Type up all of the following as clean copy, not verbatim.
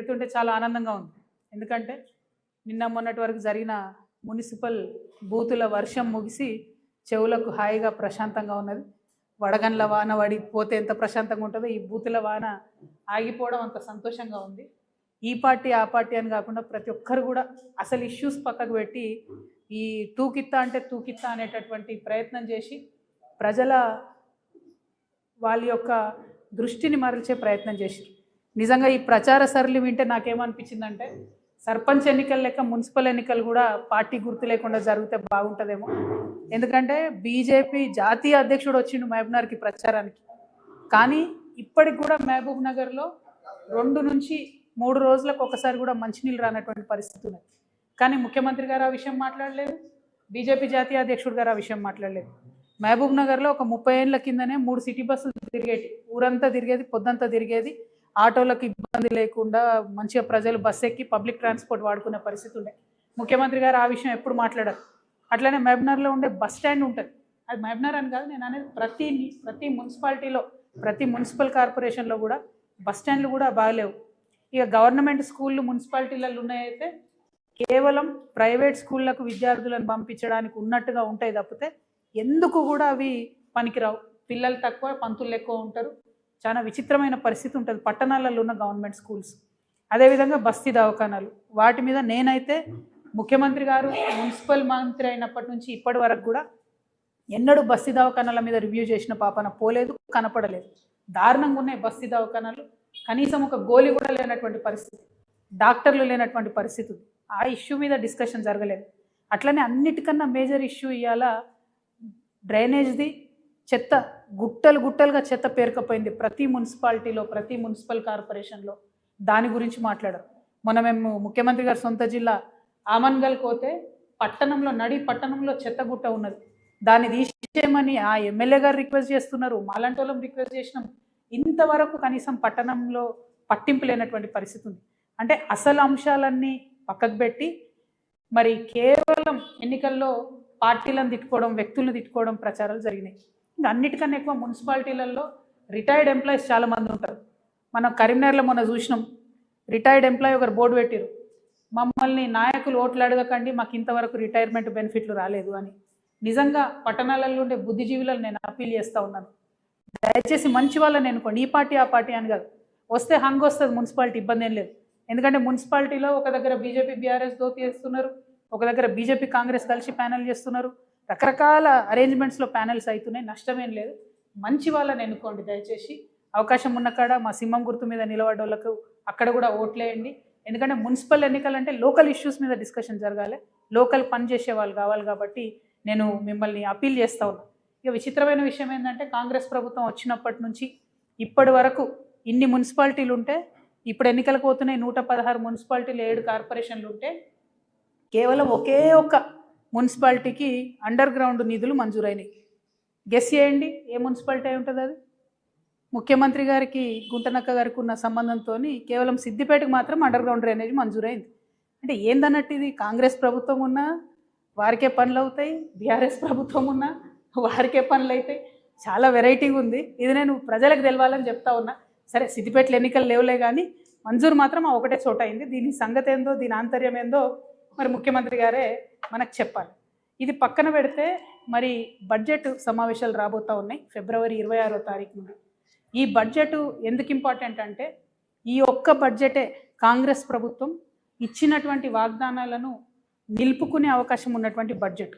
వింటుంటే చాలా ఆనందంగా ఉంది. ఎందుకంటే నిన్న మొన్నటి వరకు జరిగిన మున్సిపల్ బూతుల వర్షం ముగిసి చెవులకు హాయిగా ప్రశాంతంగా ఉన్నది. వడగండ్ల వాన పడిపోతే ఎంత ప్రశాంతంగా ఉంటుందో ఈ బూతుల వాన ఆగిపోవడం అంత సంతోషంగా ఉంది. ఈ పార్టీ ఆ పార్టీ అని కాకుండా ప్రతి ఒక్కరు కూడా అసలు ఇష్యూస్ పక్కకు పెట్టి ఈ తూకిత్తా అంటే తూకిత్తా అనేటటువంటి ప్రయత్నం చేసి ప్రజల వాళ్ళ యొక్క దృష్టిని మరల్చే ప్రయత్నం చేశారు. నిజంగా ఈ ప్రచార సరళి వింటే నాకేమనిపించిందంటే సర్పంచ్ ఎన్నికలు లెక్క మున్సిపల్ ఎన్నికలు కూడా పార్టీ గుర్తు లేకుండా జరిగితే బాగుంటుందేమో. ఎందుకంటే బీజేపీ జాతీయ అధ్యక్షుడు వచ్చిండు మహబూబ్నగర్కి ప్రచారానికి, కానీ ఇప్పటికి కూడా మహబూబ్ నగర్లో 2 నుంచి 3 రోజులకు ఒకసారి కూడా మంచినీళ్ళు రానటువంటి పరిస్థితి ఉన్నది. కానీ ముఖ్యమంత్రి గారు ఆ విషయం మాట్లాడలేదు, బీజేపీ జాతీయ అధ్యక్షుడు గారు ఆ విషయం మాట్లాడలేదు. మహబూబ్ నగర్లో ఒక 30 ఏళ్ళ కిందనే 3 సిటీ బస్సులు తిరిగేటి, ఊరంతా తిరిగేది, పొద్దంతా తిరిగేది, ఆటోలకు ఇబ్బంది లేకుండా మంచిగా ప్రజలు బస్సు ఎక్కి పబ్లిక్ ట్రాన్స్పోర్ట్ వాడుకునే పరిస్థితి ఉండే. ముఖ్యమంత్రి గారు ఆ విషయం ఎప్పుడు మాట్లాడారు. అట్లనే మహబూబ్నగర్లో ఉండే బస్ స్టాండ్ ఉంటుంది, అది మహబూబ్నగర్ అని కాదు నేను అనేది, ప్రతి మున్సిపాలిటీలో ప్రతి మున్సిపల్ కార్పొరేషన్లో కూడా బస్ స్టాండ్లు కూడా బాగలేవు. ఇక గవర్నమెంట్ స్కూళ్ళు మున్సిపాలిటీలలో ఉన్నాయైతే కేవలం ప్రైవేట్ స్కూళ్ళకు విద్యార్థులను పంపించడానికి ఉన్నట్టుగా ఉంటాయి తప్పితే ఎందుకు కూడా అవి పనికిరావు. పిల్లలు తక్కువ, పంతులు ఎక్కువ ఉంటారు. చాలా విచిత్రమైన పరిస్థితి ఉంటుంది పట్టణాలలో ఉన్న గవర్నమెంట్ స్కూల్స్. అదేవిధంగా బస్తీ దవాఖానాలు, వాటి మీద నేనైతే ముఖ్యమంత్రి గారు మున్సిపల్ మంత్రి అయినప్పటి నుంచి ఇప్పటి వరకు కూడా ఎన్నడూ బస్తీ దవాఖానాల మీద రివ్యూ చేసిన పాపన పోలేదు, కనపడలేదు. దారుణంగా ఉన్నాయి బస్తీ దవాఖానాలు. కనీసం ఒక గోళీ కూడా లేనటువంటి పరిస్థితి, డాక్టర్లు లేనటువంటి పరిస్థితి. ఆ ఇష్యూ మీద డిస్కషన్ జరగలేదు. అట్లనే అన్నిటికన్నా మేజర్ ఇష్యూ ఇవాళ డ్రైనేజ్ది. చెత్త గుట్టలు గుట్టలుగా చెత్త పేరుకపోయింది ప్రతి మున్సిపాలిటీలో, ప్రతి మున్సిపల్ కార్పొరేషన్లో. దాని గురించి మాట్లాడారు. మొన్న మేము ముఖ్యమంత్రి గారు సొంత జిల్లా ఆమన్గల్ పోతే పట్టణంలో చెత్త గుట్ట ఉన్నది, దాన్ని తీసేయమని ఆ ఎమ్మెల్యే గారు రిక్వెస్ట్ చేస్తున్నారు, మాలాంటి వాళ్ళం రిక్వెస్ట్ చేసినాం. ఇంతవరకు కనీసం పట్టణంలో పట్టింపు లేనటువంటి పరిస్థితి ఉంది. అంటే అసలు అంశాలన్నీ పక్కకు పెట్టి మరి కేవలం ఎన్నికల్లో పార్టీలను తిట్టుకోవడం, వ్యక్తులను తిట్టుకోవడం ప్రచారాలు జరిగినాయి. ఇంకా అన్నిటికన్నా ఎక్కువ మున్సిపాలిటీలలో రిటైర్డ్ ఎంప్లాయీస్ చాలామంది ఉంటారు. మనం కరీంనగర్లో మొన్న చూసినాం, రిటైర్డ్ ఎంప్లాయీ ఒకరు బోర్డు పెట్టారు, మమ్మల్ని నాయకులు ఓట్లు అడగకండి, మాకు ఇంతవరకు రిటైర్మెంట్ బెనిఫిట్లు రాలేదు అని. నిజంగా పట్టణాలలో ఉండే బుద్ధిజీవులను నేను అప్పీల్ చేస్తూ ఉన్నాను, దయచేసి మంచి వాళ్ళని ఎన్నుకోండి. ఈ పార్టీ ఆ పార్టీ అని కాదు, వస్తే హంగ్ వస్తుంది మున్సిపాలిటీ, ఇబ్బంది ఏం లేదు. ఎందుకంటే మున్సిపాలిటీలో ఒక దగ్గర బీజేపీ బీఆర్ఎస్ దోతి చేస్తున్నారు, ఒక దగ్గర బీజేపీ కాంగ్రెస్ కలిసి ప్యానెల్ చేస్తున్నారు, రకరకాల అరేంజ్మెంట్స్లో ప్యానెల్స్ అవుతున్నాయి. నష్టమేం లేదు, మంచి వాళ్ళని ఎన్నుకోండి దయచేసి. అవకాశం ఉన్న కాడ మా సింహం గుర్తు మీద నిలబడ్డ వాళ్ళకు అక్కడ కూడా ఓట్లేయండి. ఎందుకంటే మున్సిపల్ ఎన్నికలంటే లోకల్ ఇష్యూస్ మీద డిస్కషన్ జరగాలి, లోకల్ పని చేసే వాళ్ళు కావాలి. కాబట్టి నేను మిమ్మల్ని అప్పీల్ చేస్తూ ఉన్నాను. ఇక విచిత్రమైన విషయం ఏంటంటే కాంగ్రెస్ ప్రభుత్వం వచ్చినప్పటి నుంచి ఇప్పటి వరకు ఇన్ని మున్సిపాలిటీలు ఉంటే, ఇప్పుడు ఎన్నికలకు పోతున్నాయి 116 మున్సిపాలిటీలు, 7 కార్పొరేషన్లు ఉంటే కేవలం ఒకే ఒక్క మున్సిపాలిటీకి అండర్ గ్రౌండ్ నిధులు మంజూరైనాయి. గెస్ చేయండి ఏ మున్సిపాలిటీ అయి ఉంటుంది అది? ముఖ్యమంత్రి గారికి గుంటనక్క గారికి ఉన్న సంబంధంతో కేవలం సిద్దిపేటకు మాత్రం అండర్ గ్రౌండ్ డ్రైనేజ్ మంజూరైంది. అంటే ఏందన్నట్టు ఇది? కాంగ్రెస్ ప్రభుత్వం ఉన్నా వారికే పనులు అవుతాయి, బీఆర్ఎస్ ప్రభుత్వం ఉన్నా వారికే పనులు అవుతాయి. చాలా వెరైటీగా ఉంది ఇది. నేను ప్రజలకు తెలవాలని చెప్తా ఉన్నా. సరే, సిద్దిపేటలో ఎన్నికలు లేవులే కానీ మంజూరు మాత్రం ఆ ఒకటే చోట అయింది. దీని సంగతి ఏందో, దీని ఆంతర్యం ఏందో మరి ముఖ్యమంత్రి గారే మనకు చెప్పాలి. ఇది పక్కన పెడితే మరి బడ్జెట్ సమావేశాలు రాబోతూ ఉన్నాయి ఫిబ్రవరి 26వ తారీఖు నుండి. ఈ బడ్జెట్ ఎందుకు ఇంపార్టెంట్ అంటే ఈ ఒక్క బడ్జెటే కాంగ్రెస్ ప్రభుత్వం ఇచ్చినటువంటి వాగ్దానాలను నిలుపుకునే అవకాశం ఉన్నటువంటి బడ్జెట్.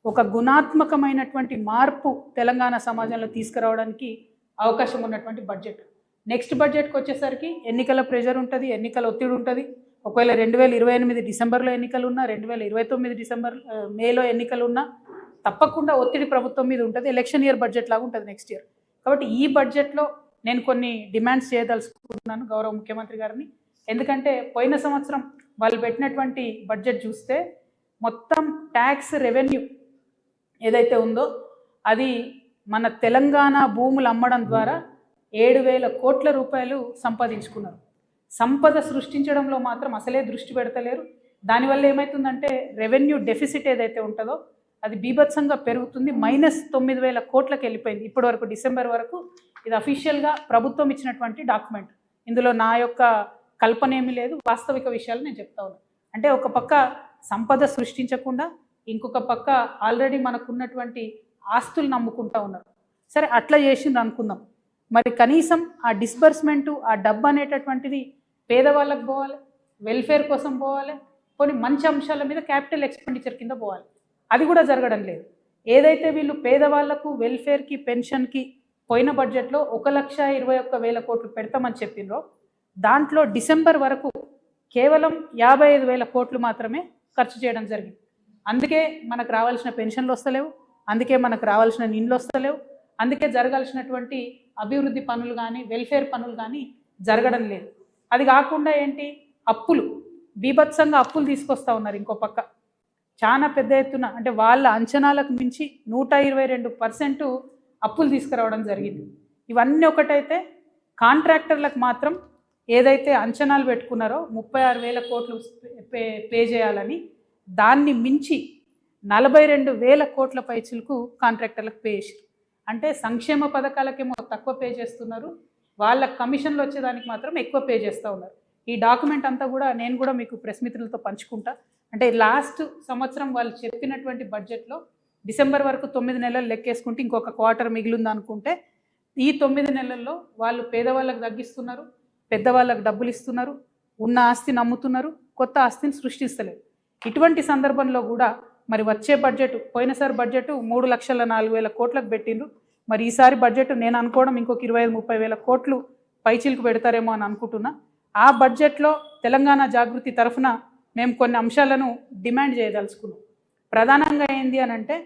ఒక గుణాత్మకమైనటువంటి మార్పు తెలంగాణ సమాజంలో తీసుకురావడానికి అవకాశం ఉన్నటువంటి బడ్జెట్. నెక్స్ట్ బడ్జెట్కి వచ్చేసరికి ఎన్నికల ప్రెషర్ ఉంటుంది, ఎన్నికల ఒత్తిడి ఉంటుంది. ఒకవేళ 2028 డిసెంబర్లో ఎన్నికలు ఉన్నా, 2029 మేలో ఎన్నికలు ఉన్నా తప్పకుండా ఒత్తిడి ప్రభుత్వం మీద ఉంటుంది. ఎలక్షన్ ఇయర్ బడ్జెట్ లాగా ఉంటుంది నెక్స్ట్ ఇయర్. కాబట్టి ఈ బడ్జెట్లో నేను కొన్ని డిమాండ్స్ చేయదలుచుకుంటున్నాను గౌరవ ముఖ్యమంత్రి గారిని. ఎందుకంటే పోయిన సంవత్సరం వాళ్ళు పెట్టినటువంటి బడ్జెట్ చూస్తే మొత్తం ట్యాక్స్ రెవెన్యూ ఏదైతే ఉందో అది మన తెలంగాణ భూములు అమ్మడం ద్వారా 7,000 కోట్ల రూపాయలు సంపాదించుకున్నారు. సంపద సృష్టించడంలో మాత్రం అసలే దృష్టి పెడతలేరు. దానివల్ల ఏమవుతుందంటే రెవెన్యూ డెఫిసిట్ ఏదైతే ఉంటుందో అది బీభత్సంగా పెరుగుతుంది. -9,000 కోట్లకు వెళ్ళిపోయింది ఇప్పటి వరకు, డిసెంబర్ వరకు. ఇది అఫీషియల్గా ప్రభుత్వం ఇచ్చినటువంటి డాక్యుమెంట్. ఇందులో నా యొక్క కల్పన ఏమీ లేదు, వాస్తవిక విషయాలు నేను చెప్తా ఉన్నాను. అంటే ఒక పక్క సంపద సృష్టించకుండా ఇంకొక పక్క ఆల్రెడీ మనకున్నటువంటి ఆస్తులు నమ్ముకుంటూ ఉన్నారు. సరే అట్లా చేసింది అనుకుందాం, మరి కనీసం ఆ డిస్బర్స్మెంటు ఆ డబ్బు అనేటటువంటిది పేదవాళ్ళకు పోవాలి, వెల్ఫేర్ కోసం పోవాలి, కొన్ని మంచి అంశాల మీద క్యాపిటల్ ఎక్స్పెండిచర్ కింద పోవాలి. అది కూడా జరగడం లేదు. ఏదైతే వీళ్ళు పేదవాళ్లకు వెల్ఫేర్కి పెన్షన్కి పోయిన బడ్జెట్లో 1,21,000 కోట్లు పెడతామని చెప్పిండ్రో దాంట్లో డిసెంబర్ వరకు కేవలం 55,000 కోట్లు మాత్రమే ఖర్చు చేయడం జరిగింది. అందుకే మనకు రావాల్సిన పెన్షన్లు వస్తలేవు, అందుకే మనకు రావాల్సిన నిండ్లు వస్తలేవు, అందుకే జరగాల్సినటువంటి అభివృద్ధి పనులు కానీ వెల్ఫేర్ పనులు కానీ జరగడం లేదు. అది కాకుండా ఏంటి, అప్పులు బీభత్సంగా అప్పులు తీసుకొస్తూ ఉన్నారు. ఇంకో పక్క చాలా పెద్ద ఎత్తున, అంటే వాళ్ళ అంచనాలకు మించి 122% అప్పులు తీసుకురావడం జరిగింది. ఇవన్నీ ఒకటైతే కాంట్రాక్టర్లకు మాత్రం ఏదైతే అంచనాలు పెట్టుకున్నారో 36,000 కోట్లు పే చేయాలని, దాన్ని మించి 42,000 కోట్ల పైచులకు కాంట్రాక్టర్లకు పే చేశారు. అంటే సంక్షేమ పథకాలకేమో తక్కువ పే చేస్తున్నారు, వాళ్ళ కమిషన్లు వచ్చేదానికి మాత్రం ఎక్కువ పే చేస్తూ ఉన్నారు. ఈ డాక్యుమెంట్ అంతా కూడా నేను కూడా మీకు ప్రెస్ మిత్రులతో పంచుకుంటా. అంటే లాస్ట్ సంవత్సరం వాళ్ళు చెప్పినటువంటి బడ్జెట్లో డిసెంబర్ వరకు 9 నెలలు లెక్కేసుకుంటే ఇంకొక క్వార్టర్ మిగిలింది అనుకుంటే, ఈ 9 నెలల్లో వాళ్ళు పేదవాళ్ళకు తగ్గిస్తున్నారు, పెద్దవాళ్ళకు డబ్బులు ఇస్తున్నారు, ఉన్న ఆస్తిని అమ్ముతున్నారు, కొత్త ఆస్తిని సృష్టిస్తలేరు. ఇటువంటి సందర్భంలో కూడా మరి వచ్చే బడ్జెట్, పోయినసారి బడ్జెట్ 3,04,000 కోట్లకు పెట్టిండ్రు. మరి ఈసారి బడ్జెట్ నేను అనుకోవడం ఇంకొక 25,000-30,000 కోట్లు పైచీలకు పెడతారేమో అని అనుకుంటున్నా. ఆ బడ్జెట్లో తెలంగాణ జాగృతి తరఫున మేము కొన్ని అంశాలను డిమాండ్ చేయదలుచుకున్నాం. ప్రధానంగా ఏంది అని అంటే,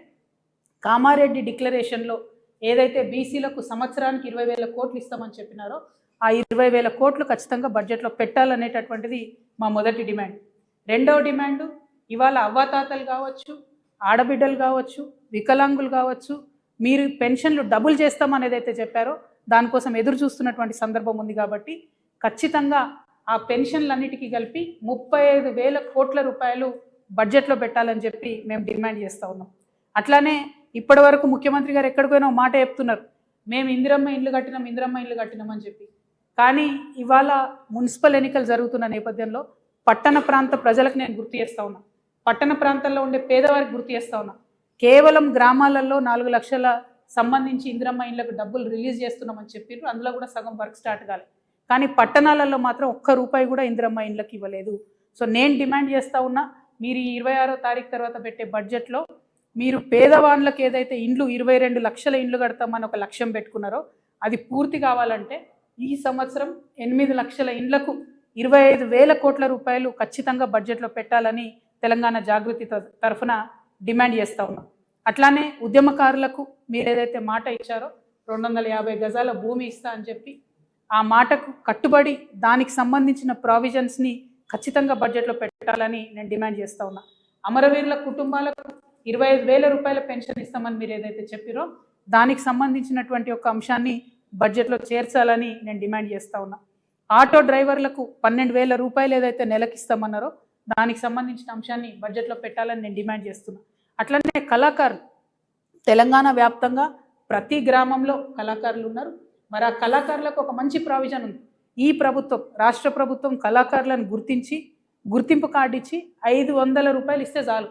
కామారెడ్డి డిక్లరేషన్లో ఏదైతే బీసీలకు సంవత్సరానికి 20,000 కోట్లు ఇస్తామని చెప్పినారో ఆ 20,000 కోట్లు ఖచ్చితంగా బడ్జెట్లో పెట్టాలనేటటువంటిది మా మొదటి డిమాండ్. రెండవ డిమాండు, ఇవాళ అవ్వాతాతలు కావచ్చు, ఆడబిడ్డలు కావచ్చు, వికలాంగులు కావచ్చు, మీరు పెన్షన్లు డబుల్ చేస్తామనేది అయితే చెప్పారో దానికోసం ఎదురు చూస్తున్నటువంటి సందర్భం ఉంది. కాబట్టి ఖచ్చితంగా ఆ పెన్షన్లన్నిటికీ కలిపి 35,000 కోట్ల రూపాయలు బడ్జెట్లో పెట్టాలని చెప్పి మేము డిమాండ్ చేస్తూ ఉన్నాం. అట్లానే ఇప్పటి వరకు ముఖ్యమంత్రి గారు ఎక్కడికైనా మాట చెప్తున్నారు, మేము ఇందిరమ్మ ఇండ్లు కట్టినామని చెప్పి. కానీ ఇవాళ మున్సిపల్ ఎన్నికలు జరుగుతున్న నేపథ్యంలో పట్టణ ప్రాంత ప్రజలకు నేను గుర్తు చేస్తూ ఉన్నా, పట్టణ ప్రాంతాల్లో ఉండే పేదవారికి గుర్తు చేస్తూ ఉన్నా. కేవలం గ్రామాలలో 4 లక్షల సంబంధించి ఇందిరమ్మ ఇండ్లకు డబ్బులు రిలీజ్ చేస్తున్నామని చెప్పారు. అందులో కూడా సగం వర్క్ స్టార్ట్ కాలేదు. కానీ పట్టణాలలో మాత్రం ఒక్క రూపాయి కూడా ఇందిరమ్మ ఇండ్లకు ఇవ్వలేదు. సో నేను డిమాండ్ చేస్తూ ఉన్నా, మీరు ఈ 26వ తారీఖు తర్వాత పెట్టే బడ్జెట్లో మీరు పేదవాళ్ళకి ఏదైతే ఇండ్లు 22 లక్షల ఇండ్లు కడతామని ఒక లక్ష్యం పెట్టుకున్నారో అది పూర్తి కావాలంటే ఈ సంవత్సరం 8 లక్షల ఇండ్లకు 25,000 కోట్ల రూపాయలు ఖచ్చితంగా బడ్జెట్లో పెట్టాలని తెలంగాణ జాగృతి తరఫున డిమాండ్ చేస్తూ ఉన్నాం. అట్లానే ఉద్యమకారులకు మీరు ఏదైతే మాట ఇచ్చారో 250 గజాల భూమి ఇస్తా అని చెప్పి, ఆ మాటకు కట్టుబడి దానికి సంబంధించిన ప్రావిజన్స్ని ఖచ్చితంగా బడ్జెట్లో పెట్టాలని నేను డిమాండ్ చేస్తూ ఉన్నా. అమరవీరుల కుటుంబాలకు 25,000 రూపాయల పెన్షన్ ఇస్తామని మీరు ఏదైతే చెప్పారో దానికి సంబంధించినటువంటి ఒక అంశాన్ని బడ్జెట్లో చేర్చాలని నేను డిమాండ్ చేస్తూ ఉన్నా. ఆటో డ్రైవర్లకు 12,000 రూపాయలు ఏదైతే నెలకి ఇస్తామన్నారో దానికి సంబంధించిన అంశాన్ని బడ్జెట్లో పెట్టాలని నేను డిమాండ్ చేస్తున్నా. అట్లనే కళాకారులు, తెలంగాణ వ్యాప్తంగా ప్రతి గ్రామంలో కళాకారులు ఉన్నారు. మరి ఆ కళాకారులకు ఒక మంచి ప్రావిజన్ ఉంది. ఈ ప్రభుత్వం, రాష్ట్ర ప్రభుత్వం కళాకారులను గుర్తించి గుర్తింపు కార్డు ఇచ్చి 500 రూపాయలు ఇస్తే చాలు.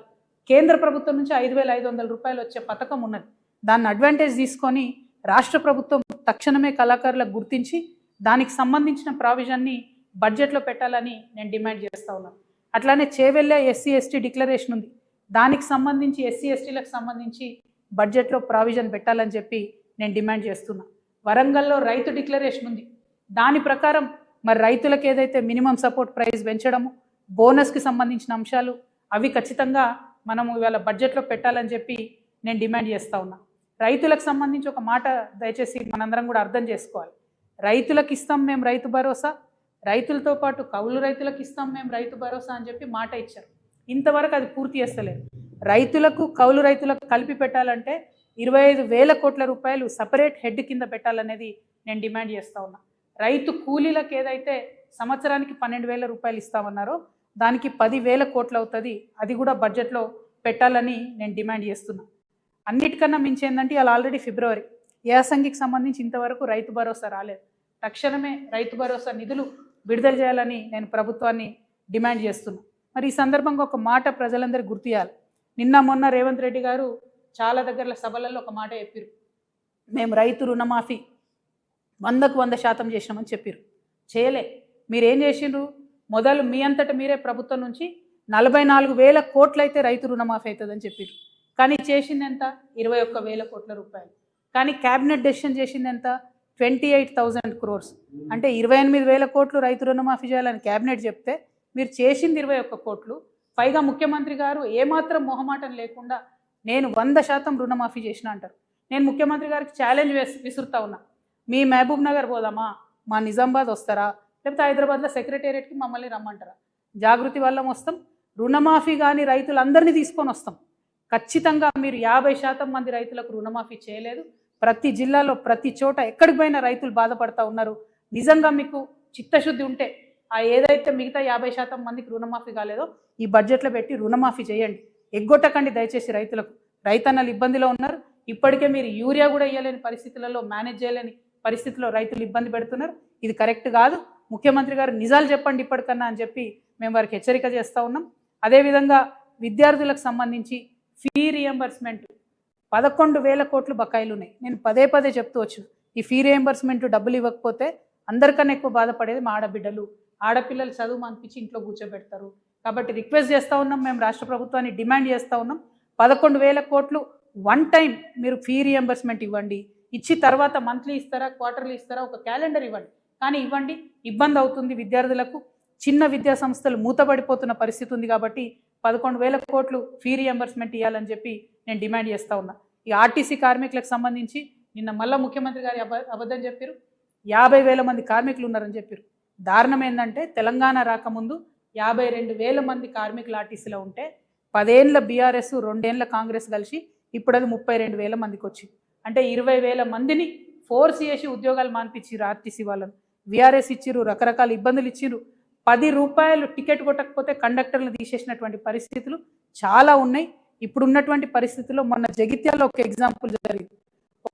కేంద్ర ప్రభుత్వం నుంచి 5,500 రూపాయలు వచ్చే పథకం ఉన్నది. దాన్ని అడ్వాంటేజ్ తీసుకొని రాష్ట్ర ప్రభుత్వం తక్షణమే కళాకారులకు గుర్తించి దానికి సంబంధించిన ప్రావిజన్ని బడ్జెట్లో పెట్టాలని నేను డిమాండ్ చేస్తూ ఉన్నాను. అట్లానే చేవెళ్ళ SC/ST డిక్లరేషన్ ఉంది, దానికి సంబంధించి SC/STలకు సంబంధించి బడ్జెట్లో ప్రావిజన్ పెట్టాలని చెప్పి నేను డిమాండ్ చేస్తున్నా. వరంగల్లో రైతు డిక్లరేషన్ ఉంది, దాని ప్రకారం మరి రైతులకు ఏదైతే మినిమం సపోర్ట్ ప్రైస్ పెంచడము, బోనస్కి సంబంధించిన అంశాలు అవి ఖచ్చితంగా మనము ఇవాళ బడ్జెట్లో పెట్టాలని చెప్పి నేను డిమాండ్ చేస్తూ ఉన్నా. రైతులకు సంబంధించి ఒక మాట దయచేసి మనందరం కూడా అర్థం చేసుకోవాలి. రైతులకు ఇస్తాం మేము రైతు భరోసా, రైతులతో పాటు కౌలు రైతులకు ఇస్తాం మేము రైతు భరోసా అని చెప్పి మాట ఇచ్చారు. ఇంతవరకు అది పూర్తి చేస్తలేదు. రైతులకు కౌలు రైతులకు కలిపి పెట్టాలంటే 25,000 కోట్ల రూపాయలు సపరేట్ హెడ్ కింద పెట్టాలనేది నేను డిమాండ్ చేస్తూ ఉన్నా. రైతు కూలీలకు ఏదైతే సంవత్సరానికి 12,000 రూపాయలు ఇస్తామన్నారో దానికి 10,000 కోట్లు అవుతుంది, అది కూడా బడ్జెట్లో పెట్టాలని నేను డిమాండ్ చేస్తున్నా. అన్నిటికన్నా మించి ఏంటంటే ఇవాళ ఆల్రెడీ ఫిబ్రవరి, యాసంగికి సంబంధించి ఇంతవరకు రైతు భరోసా రాలేదు. తక్షణమే రైతు భరోసా నిధులు విడుదల చేయాలని నేను ప్రభుత్వాన్ని డిమాండ్ చేస్తున్నా. మరి ఈ సందర్భంగా ఒక మాట ప్రజలందరికీ గుర్తు చేయాలి. నిన్న మొన్న రేవంత్ రెడ్డి గారు చాలా దగ్గర సభలలో ఒక మాట చెప్పారు, మేము రైతు రుణమాఫీ 100కు 100% చేసినామని చెప్పారు. చేయలే. మీరేం చేసిండ్రు? మొదలు మీ అంతటా మీరే ప్రభుత్వం నుంచి 44,000 కోట్లు అయితే రైతు రుణమాఫీ అవుతుందని చెప్పారు. కానీ చేసింది ఎంత? 21,000 కోట్ల రూపాయలు. కానీ క్యాబినెట్ డెసిషన్ చేసింది ఎంత? 28,000 crores. అంటే 28,000 కోట్లు రైతు రుణమాఫీ చేయాలని క్యాబినెట్ చెప్తే మీరు చేసింది 21 కోట్లు. పైగా ముఖ్యమంత్రి గారు ఏమాత్రం మొహమాటం లేకుండా నేను 100% రుణమాఫీ చేసిన అంటారు. నేను ముఖ్యమంత్రి గారికి ఛాలెంజ్ విసురుతా ఉన్నా, మీ మహబూబ్ నగర్ పోదామా, మా నిజామాబాద్ వస్తారా, లేకపోతే హైదరాబాద్లో సెక్రటేరియట్కి మమ్మల్ని రమ్మంటారా? జాగృతి వల్ల వస్తాం, రుణమాఫీ కానీ రైతులందరినీ తీసుకొని వస్తాం. ఖచ్చితంగా మీరు 50% మంది రైతులకు రుణమాఫీ చేయలేదు. ప్రతి జిల్లాలో ప్రతి చోట ఎక్కడికి పోయినా రైతులు బాధపడతా ఉన్నారు. నిజంగా మీకు చిత్తశుద్ధి ఉంటే ఆ ఏదైతే మిగతా 50% మందికి రుణమాఫీ కాలేదో ఈ బడ్జెట్లో పెట్టి రుణమాఫీ చేయండి. ఎగ్గొట్టకండి దయచేసి రైతులకు. రైతన్నలు ఇబ్బందిలో ఉన్నారు. ఇప్పటికే మీరు యూరియా కూడా ఇవ్వలేని పరిస్థితులలో, మేనేజ్ చేయలేని పరిస్థితుల్లో రైతులు ఇబ్బంది పెడుతున్నారు. ఇది కరెక్ట్ కాదు. ముఖ్యమంత్రి గారు నిజాలు చెప్పండి ఇప్పటికన్నా అని చెప్పి మేము వారికి హెచ్చరిక చేస్తూ ఉన్నాం. అదేవిధంగా విద్యార్థులకు సంబంధించి ఫీ రియంబర్స్మెంట్ 11,000 కోట్లు బకాయిలు ఉన్నాయి. నేను పదే పదే చెప్తూ వచ్చాను, ఈ ఫీ రియంబర్స్మెంట్ డబ్బులు ఇవ్వకపోతే అందరికన్నా ఎక్కువ బాధపడేది మా ఆడబిడ్డలు. ఆడపిల్లలు చదువు అనిపించి ఇంట్లో కూర్చోబెడతారు. కాబట్టి రిక్వెస్ట్ చేస్తూ ఉన్నాం, మేము రాష్ట్ర ప్రభుత్వాన్ని డిమాండ్ చేస్తూ ఉన్నాం, 11,000 కోట్లు వన్ టైం మీరు ఫీ రియంబర్స్మెంట్ ఇవ్వండి. ఇచ్చి తర్వాత మంత్లీ ఇస్తారా, క్వార్టర్లీ ఇస్తారా, ఒక క్యాలెండర్ ఇవ్వండి. కానీ ఇవ్వండి. ఇబ్బంది అవుతుంది విద్యార్థులకు. చిన్న విద్యా సంస్థలు మూతపడిపోతున్న పరిస్థితి ఉంది. కాబట్టి 11,000 కోట్లు ఫీ రియంబర్స్మెంట్ ఇవ్వాలని చెప్పి నేను డిమాండ్ చేస్తూ ఉన్నా. ఈ ఆర్టీసీ కార్మికులకు సంబంధించి నిన్న మళ్ళా ముఖ్యమంత్రి గారు అబద్ధం చెప్పారు, 50,000 మంది కార్మికులు ఉన్నారని చెప్పారు. దారుణం ఏంటంటే తెలంగాణ రాకముందు 52,000 మంది కార్మికులు ఆర్టీసీలో ఉంటే 10 ఏళ్ళ బీఆర్ఎస్ 2 ఏళ్ళ కాంగ్రెస్ కలిసి ఇప్పుడు అది 32,000 మందికి వచ్చింది. అంటే 20,000 మందిని ఫోర్స్ చేసి ఉద్యోగాలు మాన్పించారు ఆర్టీసీ వాళ్ళను. వీఆర్ఎస్ ఇచ్చిర్రు, రకరకాల ఇబ్బందులు ఇచ్చిర్రు. 10 రూపాయలు టికెట్ కొట్టకపోతే కండక్టర్లు తీసేసినటువంటి పరిస్థితులు చాలా ఉన్నాయి. ఇప్పుడు ఉన్నటువంటి పరిస్థితుల్లో మొన్న జగిత్యాల్లో ఒక ఎగ్జాంపుల్ జరిగింది.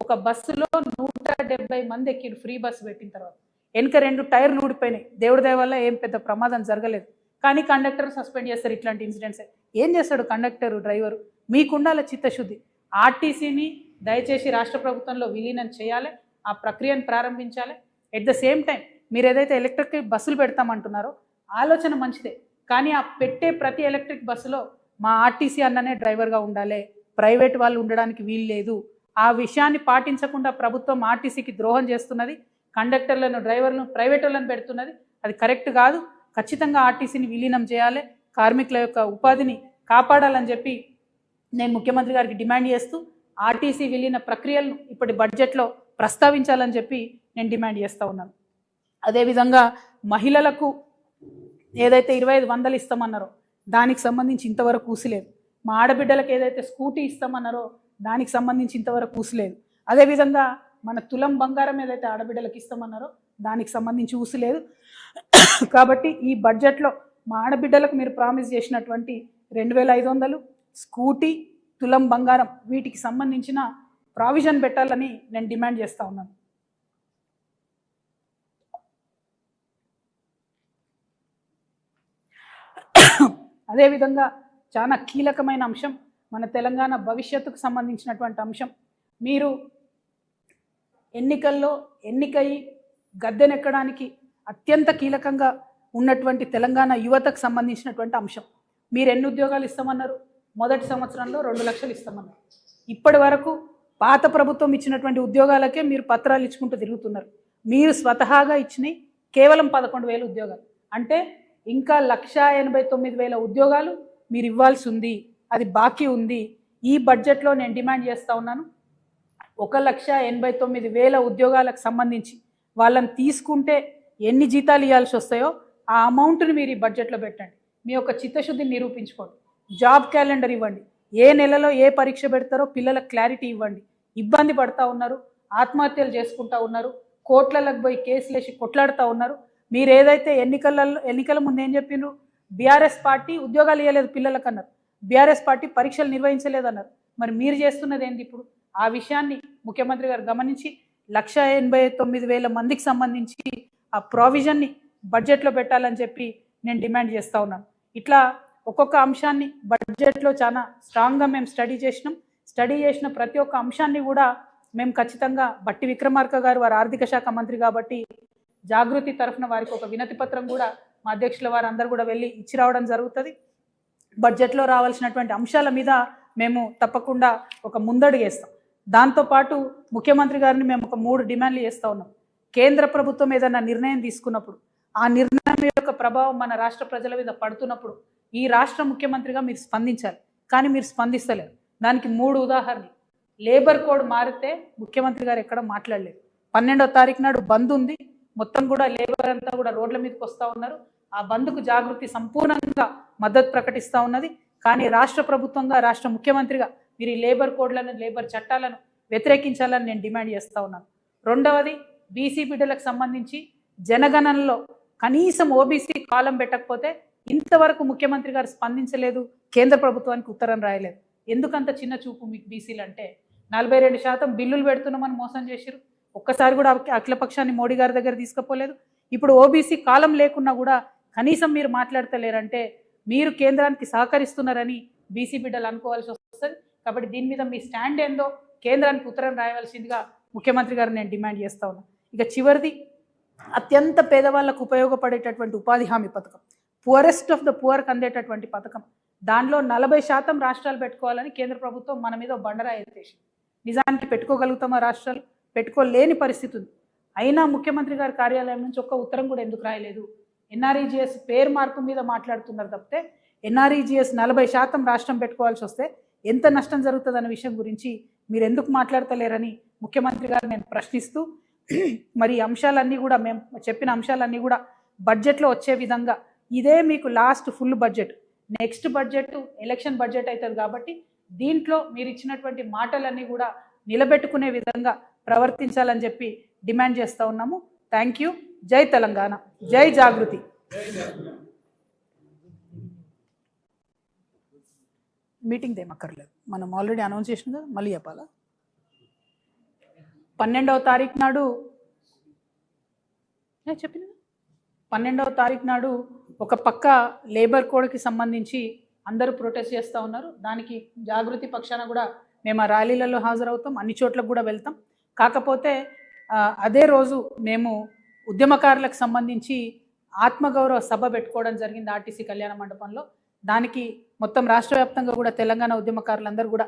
ఒక బస్సులో 170 మంది ఎక్కిరు ఫ్రీ బస్సు పెట్టిన తర్వాత. వెనుక 2 టైర్లు ఊడిపోయినాయి. దేవుడి దయ వల్ల ఏం పెద్ద ప్రమాదం జరగలేదు. కానీ కండక్టర్ సస్పెండ్ చేస్తారు. ఇట్లాంటి ఇన్సిడెంట్స్ ఏం చేస్తాడు కండక్టరు, డ్రైవరు? మీకుండాల చిత్తశుద్ధి. ఆర్టీసీని దయచేసి రాష్ట్ర ప్రభుత్వంలో విలీనం చేయాలి, ఆ ప్రక్రియను ప్రారంభించాలి. ఎట్ ద సేమ్ టైం మీరు ఏదైతే ఎలక్ట్రిక్ బస్సులు పెడతామంటున్నారో ఆలోచన మంచిదే. కానీ ఆ పెట్టే ప్రతి ఎలక్ట్రిక్ బస్సులో మా ఆర్టీసీ అన్ననే డ్రైవర్గా ఉండాలి, ప్రైవేట్ వాళ్ళు ఉండడానికి వీలు లేదు. ఆ విషయాన్ని పాటించకుండా ప్రభుత్వం ఆర్టీసీకి ద్రోహం చేస్తున్నది. కండక్టర్లను, డ్రైవర్లను ప్రైవేట్ వాళ్ళని పెడుతున్నది. అది కరెక్ట్ కాదు. ఖచ్చితంగా ఆర్టీసీని విలీనం చేయాలి, కార్మికుల యొక్క ఉపాధిని కాపాడాలని చెప్పి నేను ముఖ్యమంత్రి గారికి డిమాండ్ చేస్తూ ఆర్టీసీ విలీన ప్రక్రియలను ఇప్పటి బడ్జెట్లో ప్రస్తావించాలని చెప్పి నేను డిమాండ్ చేస్తూ ఉన్నాను. అదేవిధంగా మహిళలకు ఏదైతే 2,500 ఇస్తామన్నారో దానికి సంబంధించి ఇంతవరకు ఊసిలేదు. మా ఆడబిడ్డలకు ఏదైతే స్కూటీ ఇస్తామన్నారో దానికి సంబంధించి ఇంతవరకు ఊసిలేదు. అదేవిధంగా మన తులం బంగారం ఏదైతే ఆడబిడ్డలకు ఇస్తామన్నారో దానికి సంబంధించి ఊసిలేదు. కాబట్టి ఈ బడ్జెట్లో మా ఆడబిడ్డలకు మీరు ప్రామిస్ చేసినటువంటి 2,500 స్కూటీ, తులం బంగారం వీటికి సంబంధించిన ప్రావిజన్ పెట్టాలని నేను డిమాండ్ చేస్తూ ఉన్నాను. అదేవిధంగా చాలా కీలకమైన అంశం, మన తెలంగాణ భవిష్యత్తుకు సంబంధించినటువంటి అంశం. మీరు ఎన్నికల్లో ఎన్నికయి గద్దెనెక్కడానికి అత్యంత కీలకంగా ఉన్నటువంటి తెలంగాణ యువతకు సంబంధించినటువంటి అంశం. మీరు ఎన్ని ఉద్యోగాలు ఇస్తామన్నారు? మొదటి సంవత్సరంలో 2 లక్షలు ఇస్తామన్నారు. ఇప్పటి వరకు పాత ప్రభుత్వం ఇచ్చినటువంటి ఉద్యోగాలకే మీరు పత్రాలు ఇచ్చుకుంటూ తిరుగుతున్నారు. మీరు స్వతహాగా ఇచ్చినవి కేవలం 11,000 ఉద్యోగాలు. అంటే ఇంకా 1,89,000 ఉద్యోగాలు మీరు ఇవ్వాల్సి ఉంది. అది బాకీ ఉంది. ఈ బడ్జెట్లో నేను డిమాండ్ చేస్తూ ఉన్నాను, 1,89,000 ఉద్యోగాలకు సంబంధించి వాళ్ళని తీసుకుంటే ఎన్ని జీతాలు ఇవ్వాల్సి వస్తాయో ఆ అమౌంట్ని మీరు ఈ బడ్జెట్లో పెట్టండి. మీ యొక్క చిత్తశుద్ధిని నిరూపించుకోండి. జాబ్ క్యాలెండర్ ఇవ్వండి. ఏ నెలలో ఏ పరీక్ష పెడతారో పిల్లలకు క్లారిటీ ఇవ్వండి. ఇబ్బంది పడతా ఉన్నారు, ఆత్మహత్యలు చేసుకుంటా ఉన్నారు, కోట్లకు పోయి కేసులు వేసి కొట్లాడుతూ ఉన్నారు. మీరు ఏదైతే ఎన్నికల ముందు ఏం చెప్పిండ్రు? బీఆర్ఎస్ పార్టీ ఉద్యోగాలు ఇవ్వలేదు పిల్లలకు అన్నారు, బీఆర్ఎస్ పార్టీ పరీక్షలు నిర్వహించలేదన్నారు. మరి మీరు చేస్తున్నది ఏంటి ఇప్పుడు? ఆ విషయాన్ని ముఖ్యమంత్రి గారు గమనించి 1,89,000 మందికి సంబంధించి ఆ ప్రావిజన్ని బడ్జెట్లో పెట్టాలని చెప్పి నేను డిమాండ్ చేస్తూ ఉన్నాను. ఇట్లా ఒక్కొక్క అంశాన్ని బడ్జెట్లో చాలా స్ట్రాంగ్గా మేము స్టడీ చేసిన ప్రతి ఒక్క అంశాన్ని కూడా మేము ఖచ్చితంగా బట్టి విక్రమార్క గారు వారు ఆర్థిక శాఖ మంత్రి కాబట్టి జాగృతి తరఫున వారికి ఒక వినతి పత్రం కూడా మా అధ్యక్షుల వారు అందరూ కూడా వెళ్ళి ఇచ్చి రావడం జరుగుతుంది. బడ్జెట్లో రావాల్సినటువంటి అంశాల మీద మేము తప్పకుండా ఒక ముందడుగు వేస్తాం. దాంతోపాటు ముఖ్యమంత్రి గారిని మేము ఒక 3 డిమాండ్లు చేస్తూ ఉన్నాం. కేంద్ర ప్రభుత్వం ఏదైనా నిర్ణయం తీసుకున్నప్పుడు ఆ నిర్ణయం యొక్క ప్రభావం మన రాష్ట్ర ప్రజల మీద పడుతున్నప్పుడు ఈ రాష్ట్ర ముఖ్యమంత్రిగా మీరు స్పందించాలి. కానీ మీరు స్పందిస్తలేరు. దానికి 3 ఉదాహరణలు. లేబర్ కోడ్ మారితే ముఖ్యమంత్రి గారు ఎక్కడ మాట్లాడలేదు. 12వ తారీఖు నాడు బంద్ ఉంది. మొత్తం కూడా లేబర్ అంతా కూడా రోడ్ల మీదకి వస్తూ ఉన్నారు. ఆ బంద్కు జాగృతి సంపూర్ణంగా మద్దతు ప్రకటిస్తూ ఉన్నది. కానీ రాష్ట్ర ప్రభుత్వంగా రాష్ట్ర ముఖ్యమంత్రిగా మీరు ఈ లేబర్ కోడ్లను లేబర్ చట్టాలను వ్యతిరేకించాలని నేను డిమాండ్ చేస్తూ ఉన్నాను. రెండవది, బీసీ బిడ్డలకు సంబంధించి జనగణనలో కనీసం ఓబీసీ కాలం పెట్టకపోతే ఇంతవరకు ముఖ్యమంత్రి గారు స్పందించలేదు, కేంద్ర ప్రభుత్వానికి ఉత్తరం రాయలేదు. ఎందుకంత చిన్న చూపు మీకు బీసీలు అంటే? 42% బిల్లులు పెడుతున్నామని మోసం చేశారు. ఒక్కసారి కూడా అఖిలపక్షాన్ని మోడీ గారి దగ్గర తీసుకుపోలేదు. ఇప్పుడు ఓబీసీ కాలం లేకున్నా కూడా కనీసం మీరు మాట్లాడతలేరంటే మీరు కేంద్రానికి సహకరిస్తున్నారని బీసీ బిడ్డలు అనుకోవాల్సి వస్తుంది. కాబట్టి దీని మీద మీ స్టాండ్ ఏందో కేంద్రానికి ఉత్తరం రాయవలసిందిగా ముఖ్యమంత్రి గారు నేను డిమాండ్ చేస్తా ఉన్నాను. ఇక చివరిది, అత్యంత పేదవాళ్లకు ఉపయోగపడేటటువంటి ఉపాధి హామీ పథకం, పువరెస్ట్ ఆఫ్ ద పువర్కి అందేటటువంటి పథకం, దానిలో 40% రాష్ట్రాలు పెట్టుకోవాలని కేంద్ర ప్రభుత్వం మన మీద బండరాయి ఎత్తేసింది. నిజానికి పెట్టుకోగలుగుతామా? రాష్ట్రాలు పెట్టుకోలేని పరిస్థితి ఉంది. అయినా ముఖ్యమంత్రి గారి కార్యాలయం నుంచి ఒక్క ఉత్తరం కూడా ఎందుకు రాయలేదు? ఎన్ఆర్ఈజీఎస్ పేరు మార్పు మీద మాట్లాడుతున్నారు తప్పితే ఎన్ఆర్ఈజీఎస్ 40% రాష్ట్రం పెట్టుకోవాల్సి వస్తే ఎంత నష్టం జరుగుతుందన్న విషయం గురించి మీరు ఎందుకు మాట్లాడతలేరని ముఖ్యమంత్రి గారు నేను ప్రశ్నిస్తూ, మరి అంశాలన్నీ కూడా మేము చెప్పిన అంశాలన్నీ కూడా బడ్జెట్లో వచ్చే విధంగా, ఇదే మీకు last full budget, next budget election budget అవుతుంది కాబట్టి దీంట్లో మీరు ఇచ్చినటువంటి మాటలన్నీ కూడా నిలబెట్టుకునే విధంగా ప్రవర్తించాలని చెప్పి డిమాండ్ చేస్తూ ఉన్నాము. Thank you. జై తెలంగాణ, జై జాగృతి. మీటింగ్ ఏమక్కర్లేదు, మనం ఆల్రెడీ అనౌన్స్ చేసిన కదా, మళ్ళీ చెప్పాలా? 12వ తారీఖు నాడు చెప్పిన 12వ తారీఖు నాడు ఒక పక్క లేబర్ కోడ్కి సంబంధించి అందరూ ప్రొటెస్ట్ చేస్తూ ఉన్నారు. దానికి జాగృతి పక్షాన కూడా మేము ఆ ర్యాలీలలో హాజరవుతాం, అన్ని చోట్లకు కూడా వెళ్తాం. కాకపోతే అదే రోజు మేము ఉద్యమకారులకు సంబంధించి ఆత్మగౌరవ సభ పెట్టుకోవడం జరిగింది ఆర్టీసీ కళ్యాణ మండపంలో. దానికి మొత్తం రాష్ట్ర వ్యాప్తంగా కూడా తెలంగాణ ఉద్యమకారులందరూ కూడా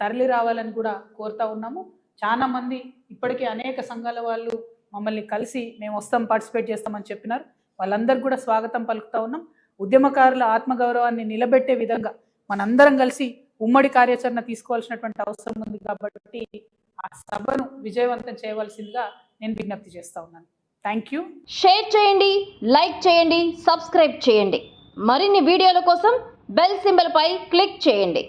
తరలి రావాలని కూడా కోరుతూ ఉన్నాము. చాలామంది ఇప్పటికే అనేక సంఘాల వాళ్ళు మమ్మల్ని కలిసి మేము వస్తాం, పార్టిసిపేట్ చేస్తామని చెప్పినారు. వాళ్ళందరూ కూడా స్వాగతం పలుకుతూ ఉన్నాం. ఉద్యమకారుల ఆత్మగౌరవాన్ని నిలబెట్టే విధంగా మనందరం కలిసి ఉమ్మడి కార్యాచరణ తీసుకోవాల్సినటువంటి అవసరం ఉంది. కాబట్టి ఆ సభను విజయవంతం చేయవలసిందిగా నేను విజ్ఞప్తి చేస్తూ ఉన్నాను. Thank you. షేర్ చేయండి, లైక్ చేయండి, సబ్స్క్రైబ్ చేయండి. మరిన్ని వీడియోల కోసం బెల్ సింబల్ పై క్లిక్ చేయండి.